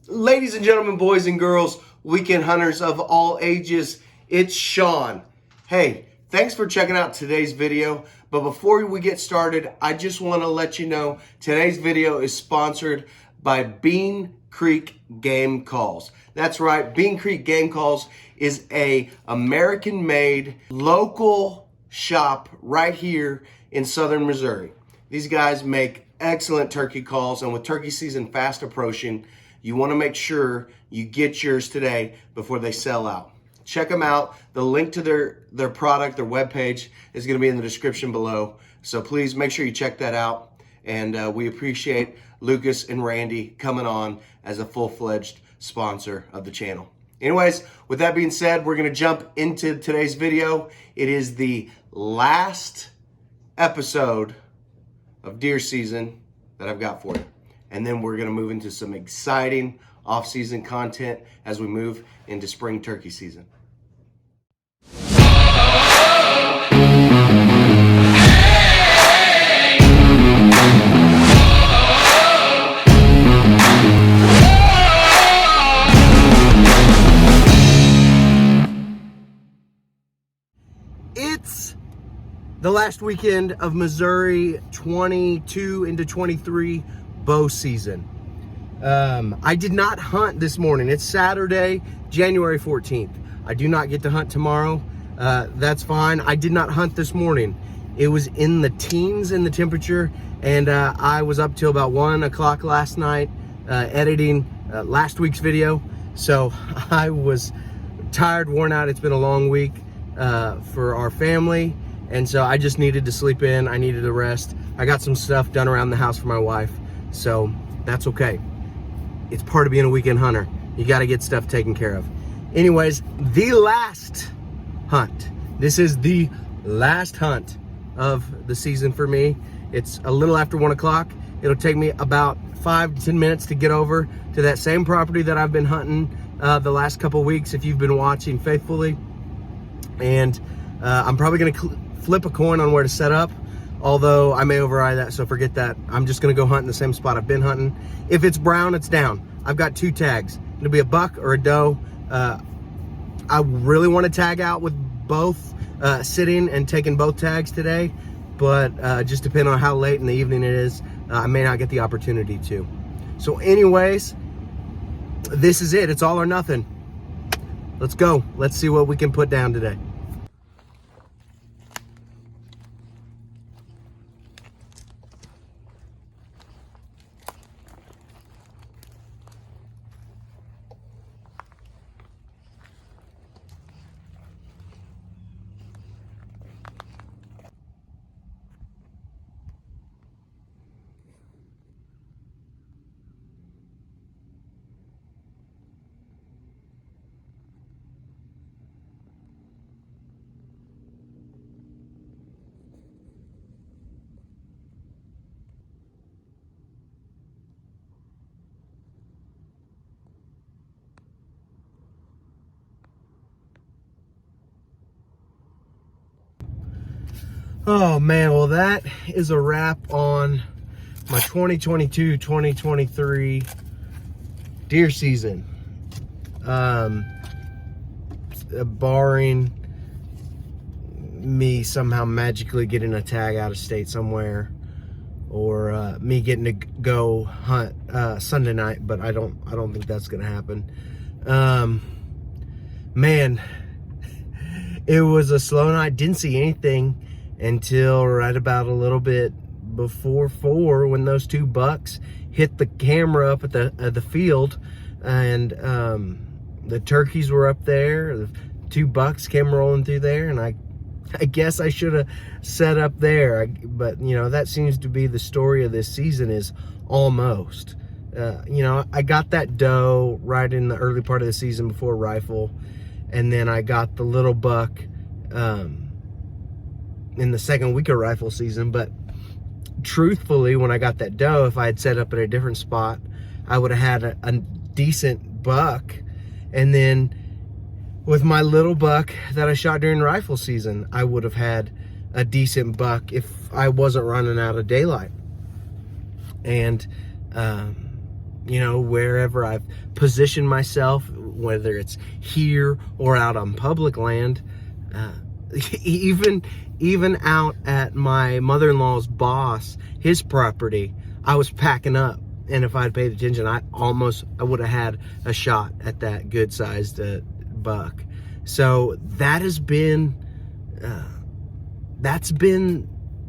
Ladies and gentlemen, boys and girls, weekend hunters of all ages, it's Shawn. Hey, thanks for checking out today's video. But before we get started, I just want to let you know today's video is sponsored by Bean Creek Game Calls. That's right, Bean Creek Game Calls is a American-made local shop right here in southern Missouri. These guys make excellent turkey calls, and with turkey season fast approaching, you want to make sure you get yours today before they sell out. Check them out. The link to their product, their webpage, is going to be in the description below. So please make sure you check that out. And we appreciate Lucas and Randy coming on as a full-fledged sponsor of the channel. Anyways, with that being said, we're going to jump into today's video. It is the last episode of deer season that I've got for you. And then we're going to move into some exciting off-season content as we move into spring turkey season. It's the last weekend of Missouri 22 into 23 bow season. I did not hunt this morning. It's Saturday, January 14th. I do not get to hunt tomorrow. That's fine. I did not hunt this morning. It was in the teens in the temperature, and I was up till about 1 o'clock last night editing last week's video. So I was tired, worn out. It's been a long week for our family, and so I just needed to sleep in. I needed to rest. I got some stuff done around the house for my wife, so that's okay. It's part of being a weekend hunter. You got to get stuff taken care of. Anyways, the last hunt. This is the last hunt of the season for me. It's a little after 1 o'clock. It'll take me about 5 to 10 minutes to get over to that same property that I've been hunting the last couple weeks, if you've been watching faithfully. And I'm probably going to flip a coin on where to set up, although I may override that, so forget that. I'm just going to go hunt in the same spot I've been hunting. If it's brown, it's down. I've got 2 tags. It'll be a buck or a doe. I really want to tag out with both sitting and taking both tags today, but just depending on how late in the evening it is, I may not get the opportunity to. So anyways, this is it. It's all or nothing. Let's go. Let's see what we can put down today. Oh man, well that is a wrap on my 2022-2023 deer season. Barring me somehow magically getting a tag out of state somewhere, or me getting to go hunt Sunday night, but I don't think that's gonna happen. Man, it was a slow night. Didn't see anything until right about a little bit before 4, when those 2 bucks hit the camera up at the field, and the turkeys were up there. The 2 bucks came rolling through there, and I guess I should have set up there, but you know, that seems to be the story of this season, is almost. You know, I got that doe right in the early part of the season before rifle, and then I got the little buck in the second week of rifle season. But truthfully, when I got that doe, if I had set up at a different spot, I would have had a decent buck. And then with my little buck that I shot during rifle season, I would have had a decent buck if I wasn't running out of daylight. And wherever I've positioned myself, whether it's here or out on public land, even out at my mother-in-law's boss, his property, I was packing up. And if I'd paid attention, I would have had a shot at that good-sized buck. So that's been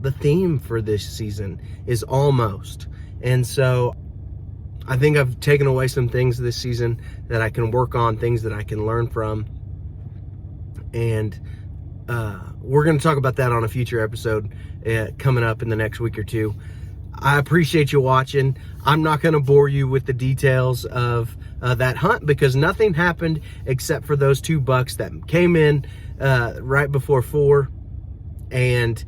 the theme for this season, is almost. And so I think I've taken away some things this season that I can work on, things that I can learn from. And we're going to talk about that on a future episode coming up in the next week or two. I appreciate you watching. I'm not going to bore you with the details of that hunt, because nothing happened except for those 2 bucks that came in right before 4. And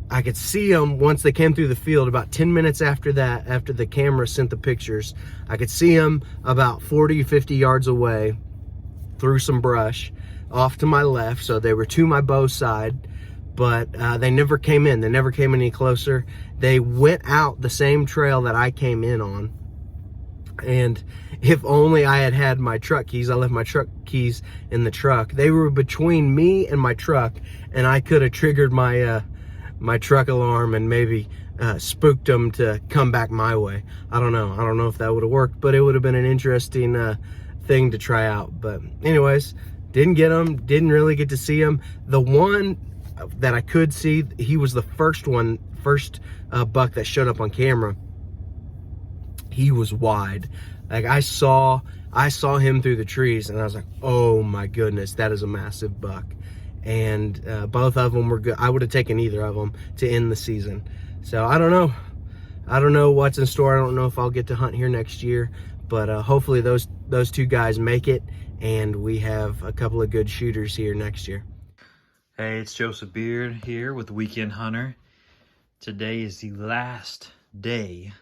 I could see them once they came through the field. About 10 minutes after that, after the camera sent the pictures, I could see them about 40, 50 yards away through some brush off to my left. So they were to my bow side, but they never came in. They never came any closer. They went out the same trail that I came in on. And if only I had had my truck keys. I left my truck keys in the truck. They were between me and my truck, and I could have triggered my my truck alarm and maybe spooked them to come back my way. I don't know if that would have worked, but it would have been an interesting thing to try out. But anyways, didn't get them, didn't really get to see them. The one that I could see, he was the first buck that showed up on camera. He was wide. Like, I saw him through the trees, and I was like, oh my goodness, that is a massive buck. And both of them were good. I would have taken either of them to end the season. So I don't know what's in store. I don't know if I'll get to hunt here next year, but hopefully those 2 guys make it, and we have a couple of good shooters here next year. Hey, it's Joseph Beard here with Weekend Hunter. Today is the last day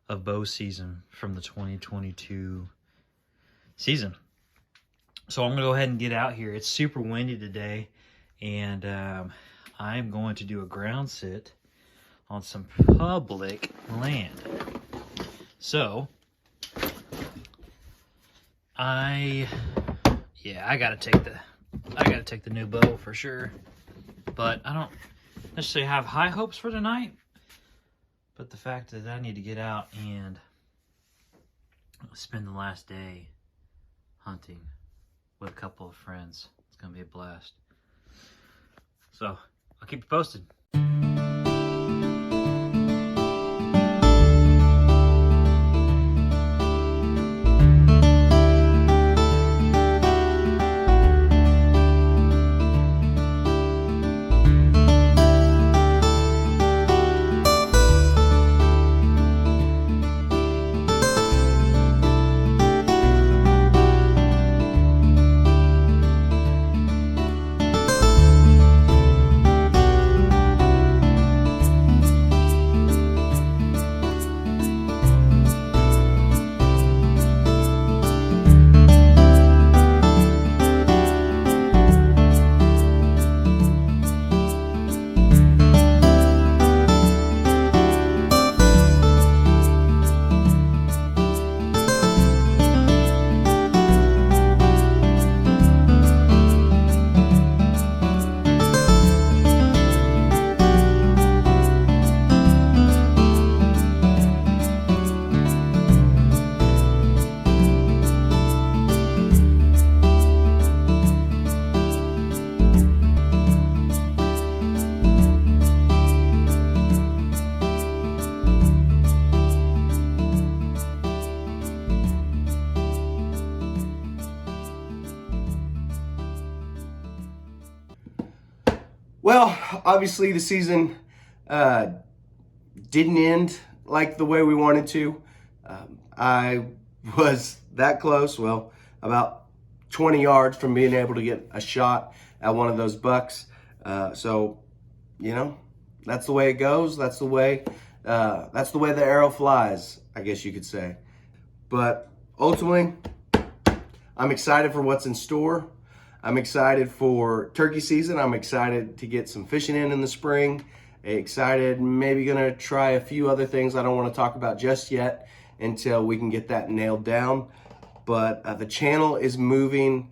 of bow season from the 2022 season. So I'm going to go ahead and get out here. It's super windy today, and I'm going to do a ground sit on some public land. So I gotta take the new bow for sure, but I don't necessarily have high hopes for tonight. But the fact that I need to get out and spend the last day hunting with a couple of friends, it's gonna be a blast. So I'll keep you posted. Well, obviously the season didn't end like the way we wanted to. I was that close, well, about 20 yards from being able to get a shot at one of those bucks. So, you know, that's the way it goes. That's the way the arrow flies, I guess you could say. But ultimately, I'm excited for what's in store. I'm excited for turkey season. I'm excited to get some fishing in the spring. Excited, maybe gonna try a few other things I don't want to talk about just yet. until we can get that nailed down. But the channel is moving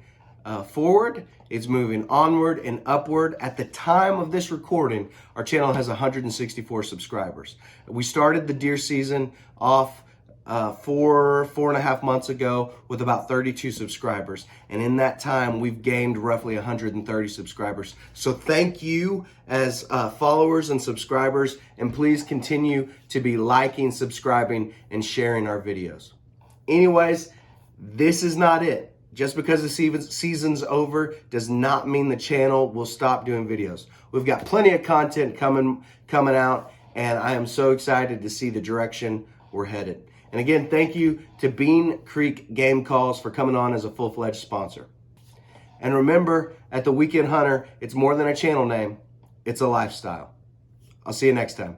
forward. It's moving onward and upward. At the time of this recording, our channel has 164 subscribers. We started the deer season off 4.5 months ago with about 32 subscribers. And in that time, we've gained roughly 130 subscribers. So thank you as followers and subscribers, and please continue to be liking, subscribing, and sharing our videos. Anyways, this is not it. Just because the season's over does not mean the channel will stop doing videos. We've got plenty of content coming out, and I am so excited to see the direction we're headed. And again, thank you to Bean Creek Game Calls for coming on as a full-fledged sponsor. And remember, at the Weekend Hunter, it's more than a channel name, it's a lifestyle. I'll see you next time.